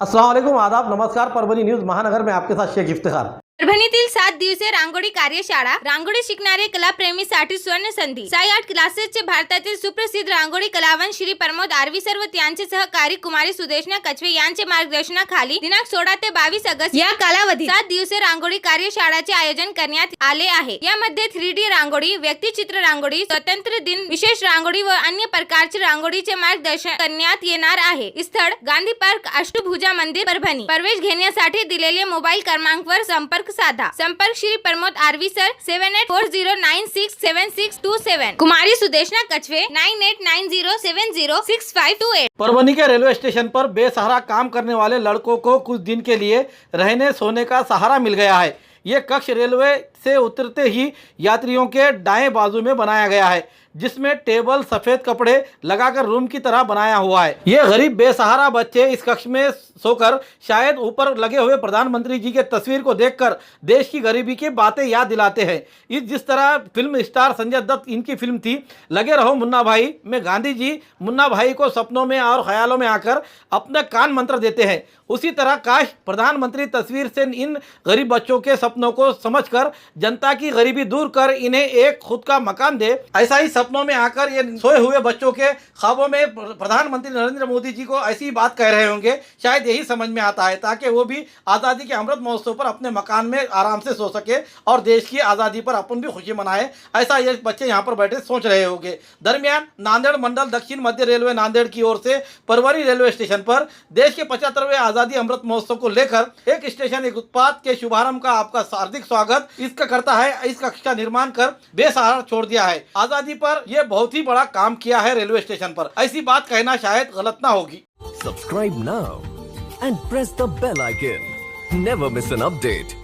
अस्सलाम वालेकुम, आदाब, नमस्कार। परभणी न्यूज महानगर में आपके साथ शेख इफ्तिखार। परभणीतील 7 दिवसीय रांगोळी कार्यशाळा रांगोळी शिकणारे कलाप्रेमीसाठी स्वर्ण संधी। साई आर्ट क्लासेसचे भारतातील सुप्रसिद्ध रांगोळी कलावंत श्री प्रमोद आरवीसर व त्यांचे सहकारी कुमारी सुदेशना कछवे यांचे मार्गदर्शनाखाली दिनांक 16 ते 22 ऑगस्ट या कालावधीत 7 दिवसीय रांगोळी कार्यशाळाचे आयोजन करण्यात आले आहे। यामध्ये 3D रांगोळी, व्यक्तिचित्र रांगोळी, स्वतंत्र दिन विशेष रांगोळी व अन्य प्रकारचे रांगोळीचे मार्गदर्शन करण्यात येणार आहे। स्थळ गांधी पार्क, अष्टभुजा मंदिर, परभणी। प्रवेश घेण्यासाठी दिलेले मोबाईल क्रमांकावर संपर्क साधा। संपर्क श्री प्रमोद आरवीसर 7840967627, कुमारी सुदेशना कछवे 9890706528। परभणी के रेलवे स्टेशन पर बेसहारा काम करने वाले लड़कों को कुछ दिन के लिए रहने सोने का सहारा मिल गया है। ये कक्ष रेलवे से उतरते ही यात्रियों के दाएं बाजू में बनाया गया है, जिसमें टेबल सफेद कपड़े लगाकर रूम की तरह बनाया हुआ है। ये गरीब बेसहारा बच्चे इस कक्ष में सोकर शायद ऊपर लगे हुए प्रधानमंत्री जी के तस्वीर को देखकर देश की गरीबी की बातें याद दिलाते हैं। इस जिस तरह फिल्म स्टार संजय दत्त इनकी फिल्म थी लगे रहो मुन्ना भाई में गांधी जी मुन्ना भाई को सपनों में और ख्यालों में आकर अपना कान मंत्र देते हैं, उसी तरह काश प्रधानमंत्री तस्वीर से इन गरीब बच्चों के सपनों को समझकर जनता की गरीबी दूर कर इन्हें एक खुद का मकान दे। ऐसा ही सपनों में आकर ये सोए हुए बच्चों के ख्वाबों में प्रधानमंत्री नरेंद्र मोदी जी को ऐसी बात कह रहे होंगे, शायद यही समझ में आता है, ताकि वो भी आज़ादी के अमृत महोत्सव पर अपने मकान में आराम से सो सके और देश की आज़ादी पर अपन भी खुशी मनाए। ऐसा ये बच्चे यहाँ पर बैठे सोच रहे होंगे। दरमियान नांदेड़ मंडल दक्षिण मध्य रेलवे नांदेड़ की ओर से परभणी रेलवे स्टेशन पर देश के 75वें आज़ादी अमृत महोत्सव को लेकर एक स्टेशन एक उत्पाद के शुभारंभ का आपका हार्दिक स्वागत इसका करता है। इस कक्ष का निर्माण कर बेसहारा छोड़ दिया है। आज़ादी पर यह बहुत ही बड़ा काम किया है रेलवे स्टेशन पर, ऐसी बात कहना शायद गलत ना होगी। Subscribe now and press the bell icon. Never miss an update.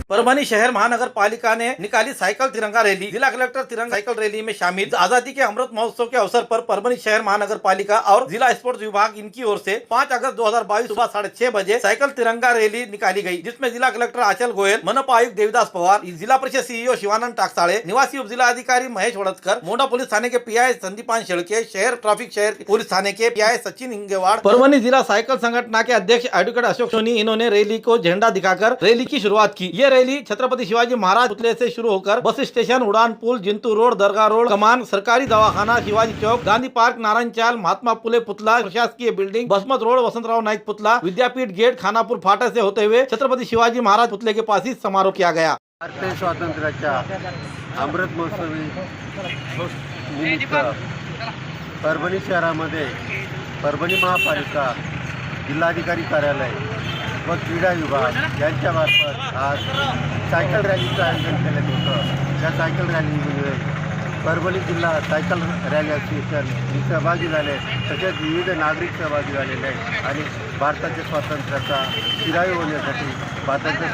Parbhani शहर महानगर पालिका ने निकाली साइकिल तिरंगा रैली। जिला कलेक्टर तिरंगा साइकिल रैली में शामिल। आजादी के अमृत महोत्सव के अवसर पर परभणी शहर महानगर पालिका और जिला स्पोर्ट्स विभाग इनकी ओर से 5 अगस्त 2022 सुबह 6:30 बजे साइकिल तिरंगा रैली निकाली गई, जिसमें जिला कलेक्टर आंचल गोयल, मनपा आयुक्त देवदास पवार, जिला परिषद सीईओ शिवानंद टाकसाळे, निवासी उप जिला अधिकारी महेश वड़तकर, मोंडा पुलिस थाने के पीआई संदीपान शेळके, शहर ट्रैफिक शहर पुलिस थाने के पीआई सचिन इंगेवाड़, परभणी जिला साइकिल संगठन के अध्यक्ष एडवोकेट अशोक सोनी, इन्होंने रैली को झंडा दिखाकर रैली की शुरुआत की। ये रैली छत्रपति शिवाजी महाराज पुतले से शुरू होकर बस स्टेशन, उड़ान पुल, जिंतू रोड, दरगाह रोड, कमान, सरकारी दवाखाना, शिवाजी चौक, गांधी पार्क, नारायण चाल, महात्मा फुले पुतला, प्रशासकीय बिल्डिंग, बसमत रोड, वसंतराव नाइक पुतला, विद्यापीठ गेट, खानापुर फाटा से होते हुए छत्रपति शिवाजी महाराज पुतले के पास ही समारोह किया गया। भारतीय स्वातंत्र्याच्या अमृत महोत्सवी निमित्त परभणी शहरामध्ये परभणी महापालिका, जिल्हाधिकारी कार्यालय व क्रीडा विभाग यांच्यामार्फत आज सायकल रॅलीचं आयोजन केलं होतं। त्या सायकल रॅलीमध्ये परभणी जिल्हा सायकल रॅली असोसिएशन सहभागी झाले, तसेच विविध नागरिक सहभागी झालेले आहेत आणि भारताच्या स्वातंत्र्याचा चिरायू होण्यासाठी भारतीय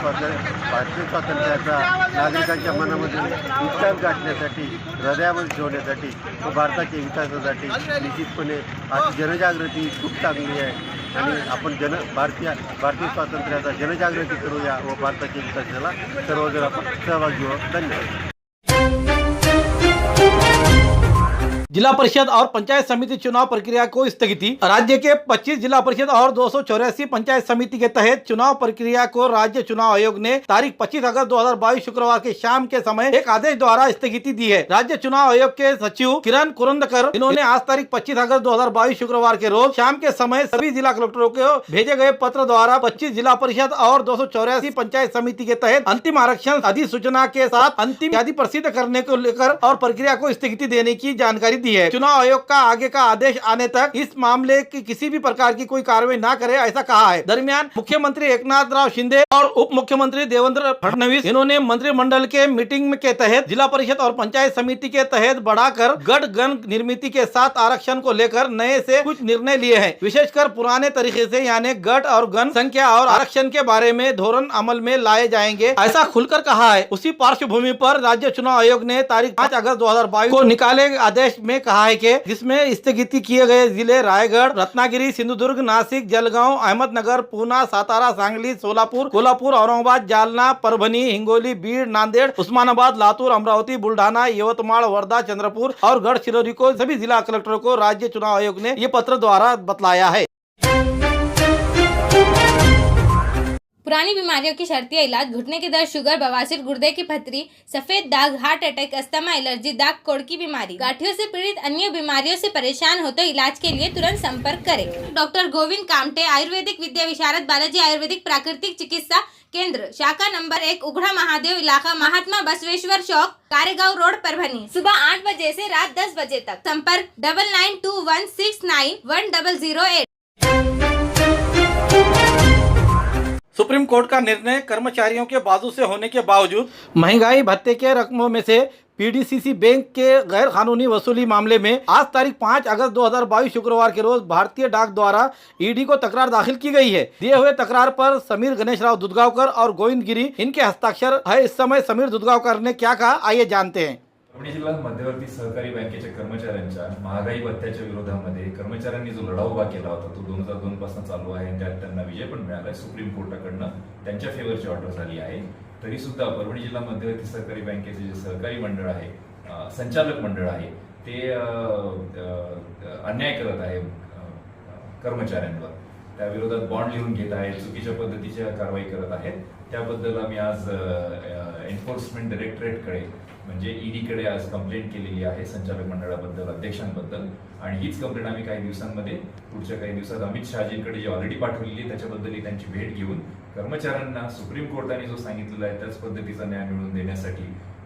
स्वातंत्र्याचा नागरिकांच्या मनामध्ये विचार गाठण्यासाठी, हृदयामध्ये ठेवण्यासाठी व भारताच्या विकासासाठी निश्चितपणे आज जनजागृती खूप चांगली आहे आणि आपण भारतीय स्वातंत्र्याचा जनजागृती करूया व भारताच्या विकासाला सर्वजण आपण सहभागी हो। धन्यवाद। जिला परिषद और पंचायत समिति चुनाव प्रक्रिया को स्थगिति। राज्य के 25 जिला परिषद और 284 पंचायत समिति के तहत चुनाव प्रक्रिया को राज्य चुनाव आयोग ने तारीख 25 अगस्त 2022 शुक्रवार के शाम के समय एक आदेश द्वारा स्थगिति दी है। राज्य चुनाव आयोग के सचिव किरण कुरंदकर, इन्होंने आज तारीख 25 अगस्त 2022 शुक्रवार के रोज शाम के समय सभी जिला कलेक्टरों को भेजे गए पत्र द्वारा 25 जिला परिषद और 284 पंचायत समिति के तहत अंतिम आरक्षण अधिसूचना के साथ अंतिम यादी प्रसिद्ध करने को लेकर और प्रक्रिया को स्थगिति देने की जानकारी दी है। चुनाव आयोग का आगे का आदेश आने तक इस मामले की किसी भी प्रकार की कोई कार्रवाई ना करे, ऐसा कहा है। दरमियान मुख्यमंत्री एकनाथ शिंदे और उप मुख्यमंत्री देवेंद्र फडणवीस, इन्होंने मंत्रिमंडल के मीटिंग के तहत जिला परिषद और पंचायत समिति के तहत बढ़ाकर गढ़ गण निर्मिति के साथ आरक्षण को लेकर नए से कुछ निर्णय लिए हैं। विशेषकर पुराने तरीके से यानी गढ़ और गण संख्या और आरक्षण के बारे में धोरण अमल में लाए जाएंगे, ऐसा खुलकर कहा है। उसी पार्श्वभूमि पर राज्य चुनाव आयोग ने तारीख 5 अगस्त 2022 को निकाले आदेश में में कहा है कि जिसमें स्थगित किए गए जिले रायगढ़, रत्नागिरी, सिंधुदुर्ग, नासिक, जलगांव, अहमदनगर, पूना, सातारा, सांगली, सोलापुर, कोल्हापुर, औरंगाबाद, जालना, परभणी, हिंगोली, बीड, नांदेड़, उस्मानाबाद, लातूर, अमरावती, बुल्ढाना, यवतमाळ, वर्धा, चंद्रपुर और गढ़चिरौली को सभी जिला कलेक्टरों को राज्य चुनाव आयोग ने ये पत्र द्वारा बतलाया है। पुरानी बीमारियों की शर्तिया इलाज, घुटने के दर्द, शुगर, बवासीर, गुर्दे की पथरी, सफेद दाग, हार्ट अटैक, अस्थमा, एलर्जी, दाग कोड़ की बीमारी, गांठियों से पीड़ित अन्य बीमारियों से परेशान हो तो इलाज के लिए तुरंत संपर्क करें। डॉक्टर गोविंद कामटे, आयुर्वेदिक विद्या विशारद, बालाजी आयुर्वेदिक प्राकृतिक चिकित्सा केंद्र, शाखा नंबर 1, उघड़ा महादेव, इलाका महात्मा बसवेश्वर चौक, कारेगांव रोड, परभणी। सुबह 8 बजे से रात 10 बजे तक। संपर्क 9921691008। सुप्रीम कोर्ट का निर्णय कर्मचारियों के बाजू से होने के बावजूद महंगाई भत्ते के रकमों में से पीडीसीसी बैंक के गैर कानूनी वसूली मामले में आज तारीख 5 अगस्त 2022 शुक्रवार के रोज भारतीय डाक द्वारा ईडी को तकरार दाखिल की गई है। दिए हुए तकरार पर समीर गणेशराव दुधगावकर और गोविंद गिरी इनके हस्ताक्षर है। इस समय समीर दुधगावकर ने क्या कहा, आइए जानते हैं। परभणी जिल्हा मध्यवर्ती सहकारी बँकेच्या कर्मचाऱ्यांच्या महागाई भत्त्याच्या विरोधामध्ये कर्मचाऱ्यांनी जो लढा उभा केला होता तो 2002 पासून चालू आहे आणि त्यात त्यांना विजय पण मिळालाय। सुप्रीम कोर्टाकडनं त्यांच्या फेवरची ऑर्डर झाली आहे। तरी सुद्धा परभणी जिल्हा मध्यवर्ती सहकारी बँकेचे जे सहकारी मंडळ आहे, संचालक मंडळ आहे, ते अन्याय करत आहे कर्मचाऱ्यांवर। त्या विरोधात बॉन्ड लिहून घेत आहेत, चुकीच्या पद्धतीच्या कारवाई करत आहेत। त्याबद्दल आम्ही आज एन्फोर्समेंट डायरेक्टरेटकडे म्हणजे ईडीकडे आज कंप्लेंट केलेली आहे संचालक मंडळाबद्दल, अध्यक्षांबद्दल। आणि हीच कंप्लेंट आम्ही काही दिवसांमध्ये पुढच्या काही दिवसात अमित शहाजींकडे जी ऑलरेडी पाठवलेली आहे त्याच्याबद्दल त्यांची भेट घेऊन कर्मचाऱ्यांना सुप्रीम कोर्टाने जो सांगितलेला आहे त्याच पद्धतीचा न्याय मिळवून देण्यासाठी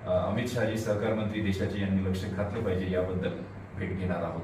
अमित शहाजी सहकार मंत्री देशाचे यांनी लक्ष घातलं पाहिजे याबद्दल भेट घेणार आहोत।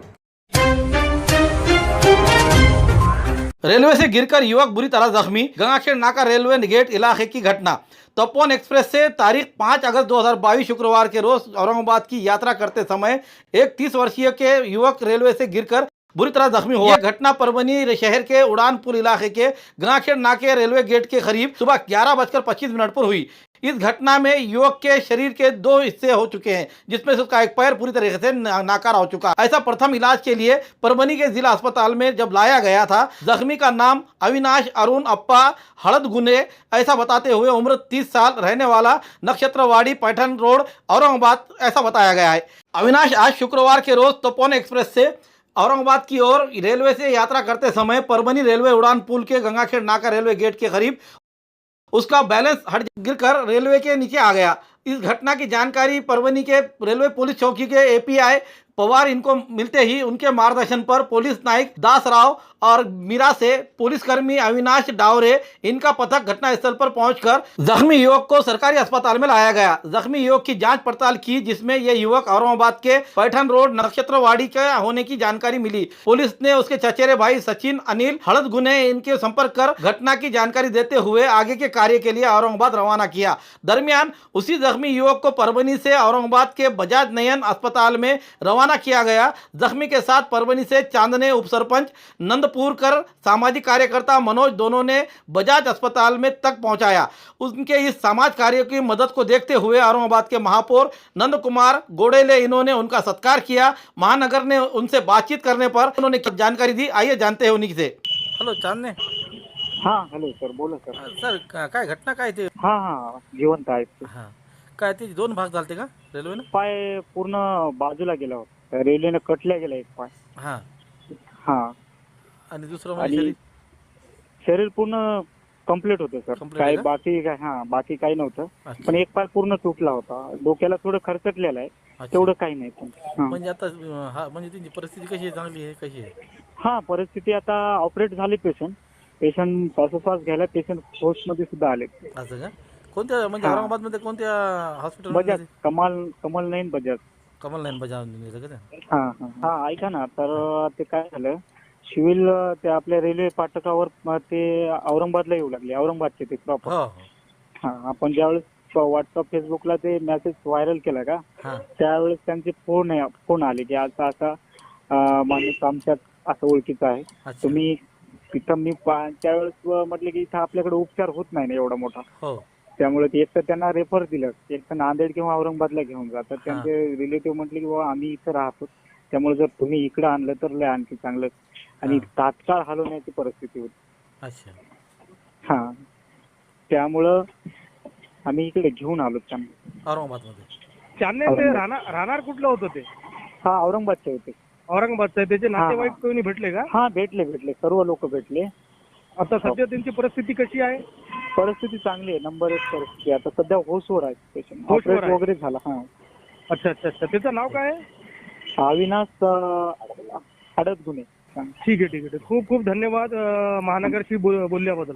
रेलवे से गिरकर युवक बुरी तरह जख्मी, गंगाखेड़ नाका रेलवे गेट इलाके की घटना। तपोवन एक्सप्रेस से तारीख 5 अगस्त 2022 शुक्रवार के रोज औरंगाबाद की यात्रा करते समय एक 30 वर्षीय के युवक रेलवे से गिरकर बुरी तरह जख्मी हुआ। यह घटना परभणी शहर के उड़ानपुर इलाके के गंगाखेड़ नाके रेलवे गेट के करीब सुबह 11:25 पर हुई। इस घटना में युवक के शरीर के 2 हिस्से हो चुके हैं, जिसमें से उसका एक पैर पूरी तरीके से नाकार हो चुका। ऐसा प्रथम इलाज के लिए परभणी के जिला अस्पताल में जब लाया गया था, जख्मी का नाम अविनाश अरुण अप्पा हड़दगुने ऐसा बताते हुए उम्र 30 साल, रहने वाला नक्षत्रवाड़ी, पैठन रोड, औरंगाबाद ऐसा बताया गया है। अविनाश आज शुक्रवार के रोज तपोवन एक्सप्रेस से औरंगाबाद की ओर रेलवे से यात्रा करते समय परभणी रेलवे उड़ान पुल के गंगाखेड़ नाका रेलवे गेट के करीब उसका बैलेंस हट गिरकर रेलवे के नीचे आ गया। इस घटना की जानकारी परभणी के रेलवे पुलिस चौकी के एपीआई पवार इनको मिलते ही उनके मार्गदर्शन पर पुलिस नायक दासराव और मीरा से पुलिसकर्मी अविनाश डावरे इनका पथक घटनास्थल पर पहुंचकर जख्मी युवक को सरकारी अस्पताल में लाया गया। जख्मी युवक की जांच पड़ताल की, जिसमें यह युवक औरंगाबाद के पैठन रोड नक्षत्रवाड़ी का होने की जानकारी मिली। पुलिस ने उसके चचेरे भाई सचिन अनिल हड़दगुने इनके संपर्क कर घटना की जानकारी देते हुए आगे के कार्य के लिए औरंगाबाद रवाना किया। दरमियान उसी जख्मी युवक को परभणी से औरंगाबाद के बजाज नयन अस्पताल में रवाना किया गया। जख्मी के साथ परभणी से चांदने उप सरपंच नंदपुरकर सामाजिक कार्यकर्ता मनोज दोनों ने बजाज अस्पताल में तक पहुंचाया। उनके इस समाज कार्य की मदद को देखते हुए औरंगाबाद के महापौर नंद कुमार गोडेले इन्होंने उनका सत्कार किया। महानगर ने उनसे बातचीत करने पर उन्होंने जानकारी दी, आइए जानते हैं उन्हीं से। हेलो चांदने। हां हॅलो सर, बोला सर. सर काय घटना काय ते? हां हां जिवंत आहेत ते. हां काय ते 2 भाग झालते का रेल्वेनं? पाय पूर्ण बाजूला गेला होता, रेल्वेनं कटल्या गेला एक पाय. हां हां आणि दुसरं आणि म्हणजे शरीर पूर्ण कंप्लीट होतं सर. Complete काय आहे का? बाकी काही नव्हतं, अच्छा. पण एक पाय पूर्ण तुटला होता. डोक्याला थोडं खरचटलेलं आहे, अच्छा. तेवढं काही नाही पण. हां म्हणजे आता हा म्हणजे त्यांची परिस्थिती कशी आहे, चांगली आहे कशी आहे? हां परिस्थिती आता ऑपरेट झाली. पेशंट श्वासोश्वास घ्यायला पेशंट होस्टमध्ये सुद्धा आले. असं का? कोणत्या म्हणजे हां. औरंगाबादमध्ये कोणत्या हॉस्पिटल? बजाज कमाल नाही बजाज. कमल नाईन बजाज का ते? हां हां हां ऐका ना, तर ते काय झालं, सिव्हिल ते आपल्या रेल्वे फाटकावर ते औरंगाबादला येऊ लागले, औरंगाबादचे ते प्रॉपर. हो हां आपण ज्यावेळेस व्हॉट्सअप फेसबुकला ते मेसेज व्हायरल केला का, हां त्यावेळेस त्यांचे फोन आले की असा माणूस आमच्यात असं ओळखीचा आहे, अच्छा. तुम्ही तिथं. मी त्यावेळेस म्हटलं की इथं आपल्याकडे उपचार होत नाही ना एवढा मोठा, हो त्यामुळे ते एक तर त्यांना रेफर दिलं, एक तर नांदेड किंवा औरंगाबादला घेऊन जातात. त्यांचे रिलेटिव्ह म्हटले की बाबा आम्ही इथं राहतो, त्यामुळे जर तुम्ही इकडे आणलं तर लय आणखी चांगलं आणि तात्काळ हलवण्याची परिस्थिती होती. अच्छा. हा, त्यामुळं आम्ही इकडे घेऊन आलो त्यांना. औरंगाबादमध्ये. त्यांना ते राहणार कुठलं होतं ते? हा, औरंगाबादचे होते. औरंगाबादचं आहे. त्याचे नातेवाईक कोणी भेटले का? हा, भेटले सर्व लोक भेटले. आता सध्या त्यांची परिस्थिती कशी आहे? परिस्थिती चांगली आहे, नंबर 1 परिस्थिती. आता सध्या होशवर आहे पेशंट, होशवर ऑपरेट आहे. वगैरे झाला. हा. अच्छा अच्छा अच्छा. त्याचं नाव काय आहे? अविनाश हडदगुणे. ठीक आहे. खूप खूप धन्यवाद महानगरशी बोलल्याबद्दल.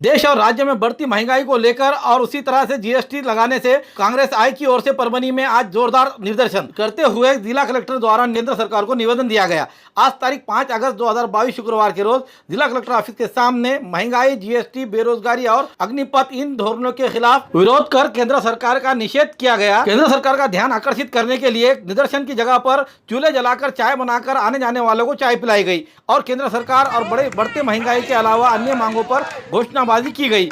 देश और राज्य में बढ़ती महंगाई को लेकर और उसी तरह से जीएसटी लगाने से कांग्रेस आई की ओर से परभनी में आज जोरदार निदर्शन करते हुए जिला कलेक्टर द्वारा केंद्र सरकार को निवेदन दिया गया। आज तारीख 5 अगस्त 2022 शुक्रवार के रोज जिला कलेक्टर ऑफिस के सामने महंगाई, जीएसटी, बेरोजगारी और अग्निपथ इन धोरणों के खिलाफ विरोध कर केंद्र सरकार का निषेध किया गया। केंद्र सरकार का ध्यान आकर्षित करने के लिए निदर्शन की जगह पर चूल्हे जलाकर चाय बनाकर आने जाने वालों को चाय पिलाई गई और केंद्र सरकार और बढ़ते महंगाई के अलावा अन्य मांगों पर घोषणाबाजी की गई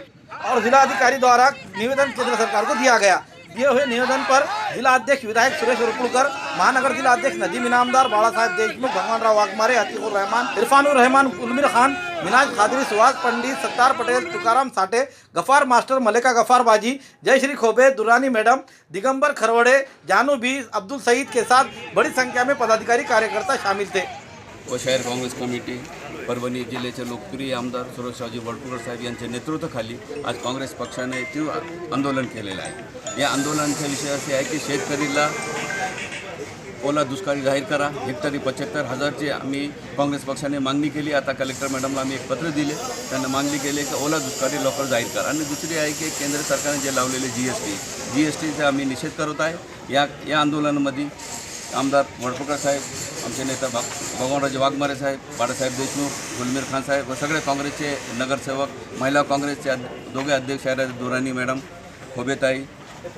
और जिलाधिकारी द्वारा निवेदन केंद्र सरकार को दिया गया। दिए हुए निवेदन पर जिला अध्यक्ष विधायक सुरेश उरकुलकर, महानगर जिला अध्यक्ष नदीम इनामदार, बाला साहेब देशमुख, भगवानराव वाघमारे, अतीकुर रहमान, इरफानुर रहमान, उलमिर खान, मिनाज खादरी, सुहास पंडित, सत्तार पटेल, तुकाराम साठे, गफार मास्टर, मलिका गफार बाजी, जयश्री खोबे, दुरानी मैडम, दिगंबर खरवड़े, जानू बी, अब्दुल सईद के साथ बड़ी संख्या में पदाधिकारी कार्यकर्ता शामिल थे। व शहर काँग्रेस कमिटी परभणी जिल्ह्याचे लोकप्रिय आमदार सुरेशरावजी वडकुळकर साहेब यांच्या नेतृत्वाखाली आज काँग्रेस पक्षाने तीव्र आंदोलन केलेलं आहे। या आंदोलनाचा विषय असे आहे की शेतकरीला ओला दुष्काळी जाहीर करा, हेक्टरी 75,000ची आम्ही काँग्रेस पक्षाने मागणी केली। आता कलेक्टर मॅडमला आम्ही एक पत्र दिले, त्यांना मागणी केली की ओला दुष्काळी लवकर जाहीर करा। आणि दुसरी आहे की केंद्र सरकारने जे लावलेले जीएसटीचा आम्ही निषेध करत आहे। या आंदोलनामध्ये आमदार वडकुळकर साहेब, आमचे नेता भगवानराव वाघमारे साहेब, बाळासाहेब देशमुख, गुलमीर खान साहेब व सगळे काँग्रेसचे नगरसेवक, महिला काँग्रेसचे दोघे अध्यक्ष आहेत, दुरानी मॅडम, खोबेताई,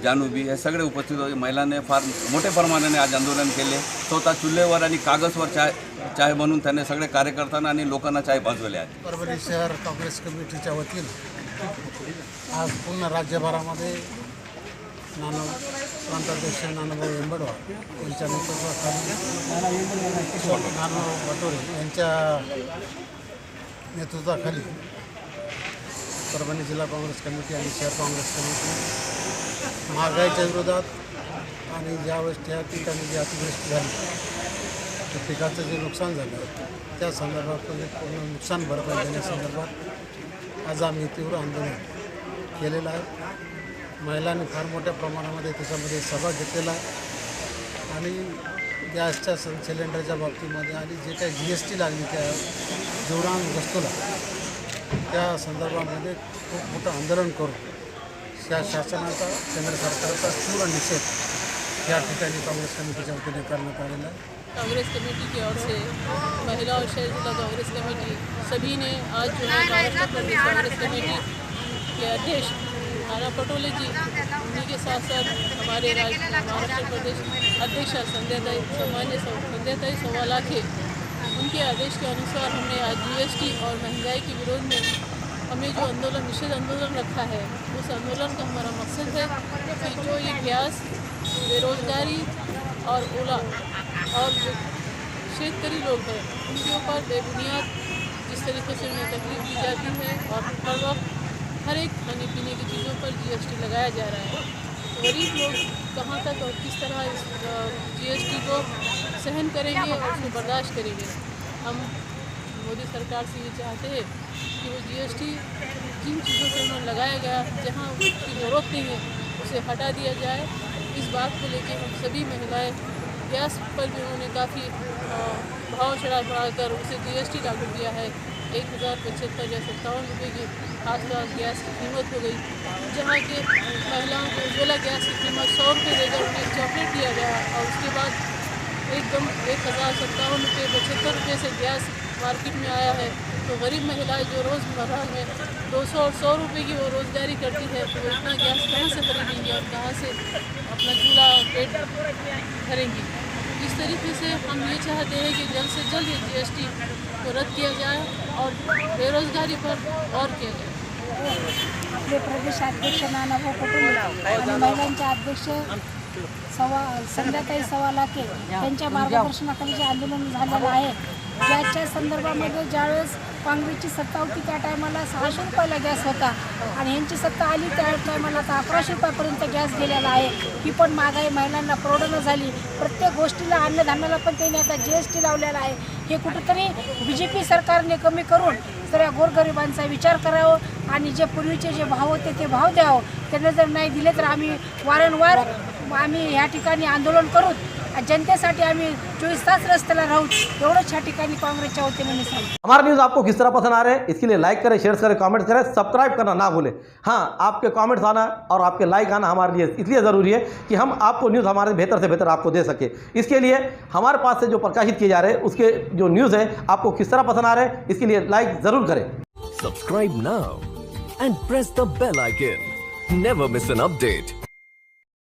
जानूबी, हे सगळे उपस्थित होते। महिलांनी फार मोठ्या प्रमाणाने आज आंदोलन केले। स्वतः चुल्हेवर आणि कागजवर चाय बनवून त्यांनी सगळे कार्यकर्त्यांना आणि लोकांना चाय पाजवले आहेत। परभणी शहर काँग्रेस कमिटीच्या वतीने आज पूर्ण राज्यभरामध्ये प्रांताध्यक्ष नानाभाऊ एंबडवार यांच्या नेतृत्वाखाली नानाभाऊ बटोरे यांच्या नेतृत्वाखाली परभणी जिल्हा काँग्रेस कमिटी आणि शहर काँग्रेस कमिटी महागाईच्या विरोधात आणि ज्यावेळेस त्या ठिकाणी जी अतिवृष्टी झाली त्या पिकाचं जे नुकसान झालं त्या संदर्भात पूर्ण नुकसान भरपाई देण्यासंदर्भात आज आम्ही तीव्र आंदोलन केलेलं आहे। महिलांनी फार मोठ्या प्रमाणामध्ये त्याच्यामध्ये सहभाग घेतलेला आहे आणि गॅसच्या सिलेंडरच्या बाबतीमध्ये आणि जे काही GST लागली त्या जीवनान वस्तूला त्या संदर्भामध्ये खूप मोठं आंदोलन करून त्या शासनाचा केंद्र सरकारचा तीव्र निषेध या ठिकाणी काँग्रेस कमिटीच्या वतीने करण्यात आलेला आहे। कांग्रेस कमेटी की ओर से महिला और शहर जिला कांग्रेस कमेटी सभी ने आज जो है महाराष्ट्र प्रदेश कांग्रेस कमेटी के अध्यक्ष नाना पटोले जी, उन्हीं के साथ साथ हमारे महाराष्ट्र प्रदेश अध्यक्ष सामान्य संध्याताई सवालाखे, उनके आदेश के अनुसार हमने आज GST और महंगाई के विरोध में हमें जो आंदोलन निषेध आंदोलन रखा है, उस आंदोलन का हमारा मकसद है कि जो ये गैस, बेरोजगारी और ओला और जो शेतकरी लोग हैं उनके ऊपर बेबुनियाद जिस तरीके से उन्हें तकलीफ दी जाती है और हर वक्त हर एक खाने पीने की चीज़ों पर GST लगाया जा रहा है। गरीब लोग कहाँ तक और किस तरह इस GST को सहन करेंगे और उसको बर्दाश्त करेंगे। हम मोदी सरकार से ये चाहते हैं कि वो GST जिन चीज़ों पर उन्होंने लगाया गया, जहाँ उसकी ज़रूरत नहीं है उसे हटा दिया जाए। इस बात को लेकर हम सभी महिलाएँ, गैस पर भी उन्होंने काफ़ी भाव बढ़ाकर उसे GST लागू किया है। 1075 या 57 रुपये की आसपास गैस की कीमत हो गई, जहाँ के महिलाओं को उज्ज्वला गैस की कीमत 100 रुपये देकर उन्हें चॉकलेट दिया गया और उसके बाद एकदम 1057 रुपये 75 रुपये से गैस मार्केट में आया है। तो गरीब महिलाएं जो रोज़मर्रा में 200 और 100 रुपये की वो रोज़गारी करती है, तो वो इतना गैस कहाँ से खरीदेंगी और कहाँ से अपना चूल्हा पेट भरेंगी। इस तरीके से हम ये चाहते हैं कि जल्द से जल्द ये GST को रद्द किया जाए और बेरोजगारी पर गौर किया जाए। आपले प्रदेशाध्यक्ष नानाभाऊ पटोले आणि महिलांचे अध्यक्ष संध्याकाळी 1.25 लाख त्यांच्या मार्गदर्शनाखाली जे आंदोलन झालेलं आहे, गॅसच्या संदर्भामध्ये ज्यावेळेस काँग्रेसची सत्ता होती त्या टायमाला 600 रुपयाला गॅस होता आणि यांची सत्ता आली त्या टायमाला आता 1100 रुपयापर्यंत गॅस गेलेला आहे. ही पण महागाई महिलांना परवडणं झाली. प्रत्येक गोष्टीला अन्नधान्याला पण त्यांनी आता GST लावलेला आहे. हे कुठंतरी BJP सरकारने कमी करून सगळ्या गोरगरिबांचा विचार करावं आणि जे पूर्वीचे जे भाव होते ते भाव द्यावं. त्यांना जर नाही दिले तर आम्ही वारंवार ह्या ठिकाणी आंदोलन करू. जनतेसाठी आम्ही 24 तास रस्त्याला राहू. एवढंच ह्या ठिकाणी काँग्रेसच्या वतीने मी सांगतो. हमारा न्यूज़ आपको किस तरह पसंद आ रहे हैं, इसके लिए लाइक करें, शेयर करें, कमेंट करें, सब्सक्राइब करना ना भूलें. हाँ, आपके कमेंट्स आना और आपके लाइक आना हमारे लिए इसलिए ज़रूरी है कि हम आपको न्यूज़ हमारे बेहतर से बेहतर आपको दे सके. इसके लिए हमारे पास से जो प्रकाशित किए जा रहे हैं उसके जो न्यूज़ है आपको किस तरह पसंद आ रहे हैं, इसके लिए लाइक ज़रूर करें. Subscribe now and press the bell icon. Never miss an update.